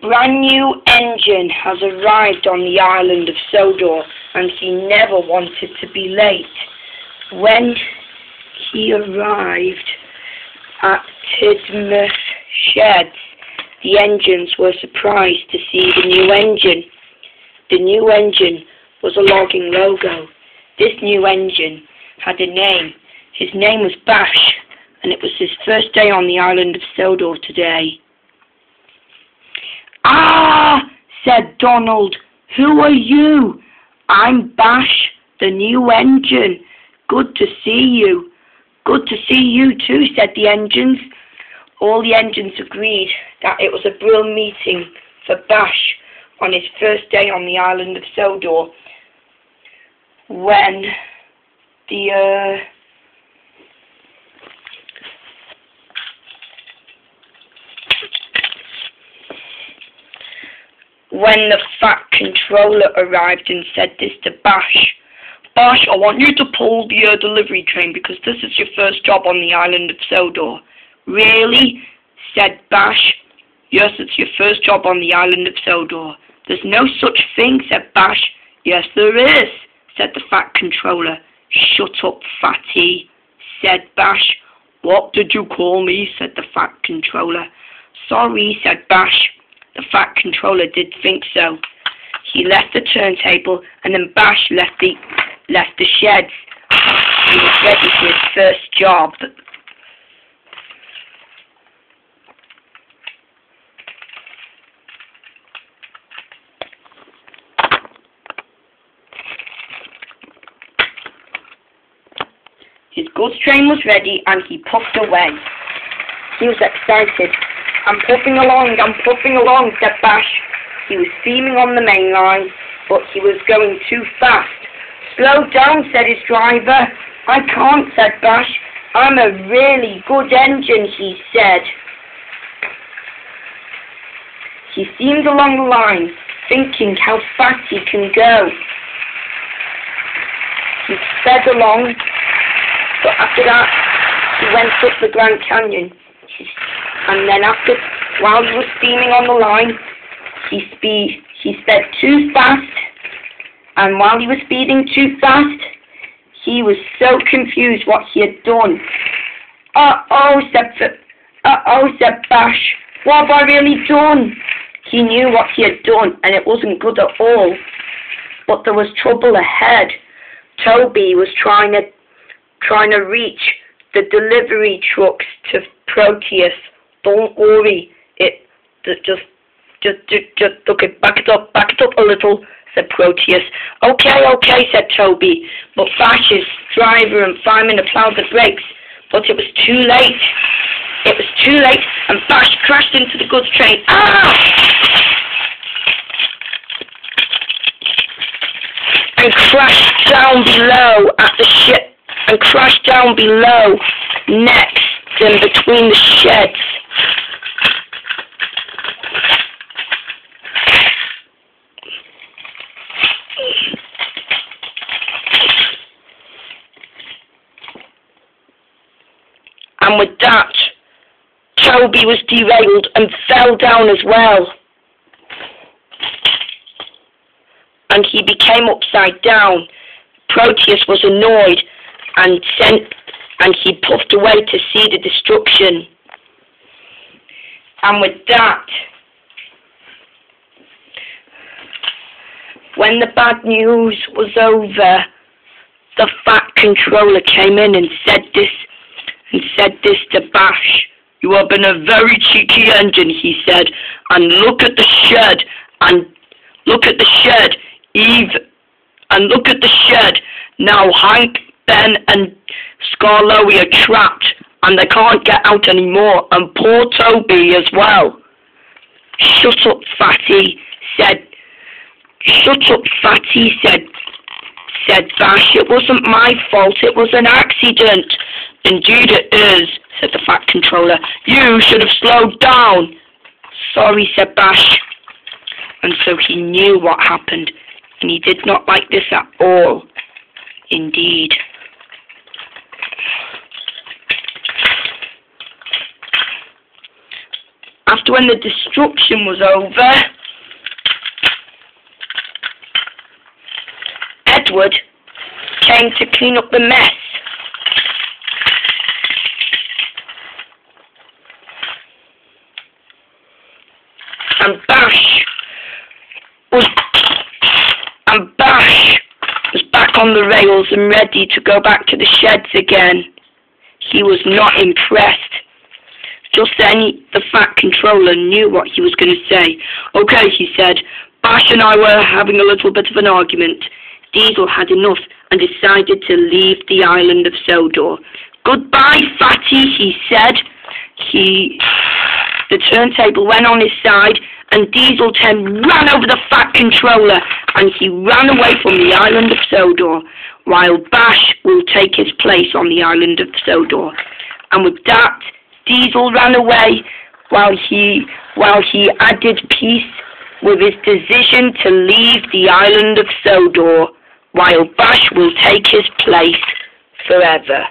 brand new engine has arrived on the island of Sodor, and he never wanted to be late. When he arrived at Tidmouth Sheds, the engines were surprised to see the new engine. The new engine was a logging logo. This new engine had a name. His name was Bash, and it was his first day on the island of Sodor today. "Ah," said Donald, "who are you?" "I'm Bash, the new engine. Good to see you." "Good to see you too," said the engines. All the engines agreed that it was a brilliant meeting for Bash on his first day on the island of Sodor, when the Fat Controller arrived and said this to Bash. "Bash, I want you to pull the delivery train because this is your first job on the island of Sodor." "Really?" said Bash. "Yes, it's your first job on the island of Sodor." "There's no such thing," said Bash. "Yes, there is," said the Fat Controller. "Shut up, Fatty," said Bash. "What did you call me?" said the Fat Controller. "Sorry," said Bash. The Fat Controller did think so. He left the turntable, and then Bash left the sheds. He was ready for his first job. His goods train was ready, and he puffed away. He was excited. I'm puffing along," said Bash. He was steaming on the main line, but he was going too fast. "Slow down," said his driver. "I can't," said Bash. "I'm a really good engine," he said. He steamed along the line, thinking how fast he can go. He sped along, but after that, he went up the Grand Canyon. And then while he was steaming on the line, he sped too fast. And while he was speeding too fast, he was so confused what he had done. Uh-oh, said Bash. "What have I really done?" He knew what he had done, and it wasn't good at all. But there was trouble ahead. Toby was trying to reach the delivery trucks to Proteus. "Don't worry, just okay, back it up a little," said Proteus. Okay, said Toby. But Bash's driver and fireman applied the brakes, but it was too late. And Bash crashed into the goods train. And crashed down below next and between the sheds. And with that, Toby was derailed and fell down as well. And he became upside down. Proteus was annoyed and he puffed away to see the destruction. And with that, when the bad news was over, the Fat Controller came in and said this to Bash. "You have been a very cheeky engine," he said, "and look at the shed, Now Hank, Ben, and Skarloey are trapped, and they can't get out anymore, and poor Toby as well." "Shut up, Fatty," said Bash. "It wasn't my fault, it was an accident." "Indeed it is," said the Fat Controller. "You should have slowed down." "Sorry," said Bash. And so he knew what happened, and he did not like this at all. Indeed. after when the destruction was over, Edward came to clean up the mess. And Bash was back on the rails and ready to go back to the sheds again. He was not impressed. Just then, the Fat Controller knew what he was going to say. "Okay," he said, "Bash and I were having a little bit of an argument. Diesel had enough and decided to leave the island of Sodor." "Goodbye, Fatty," he said. The turntable went on his side, and Diesel 10 ran over the Fat Controller, and he ran away from the island of Sodor, while Bash will take his place on the island of Sodor. And with that, Diesel ran away while he added peace with his decision to leave the island of Sodor, while Bash will take his place forever.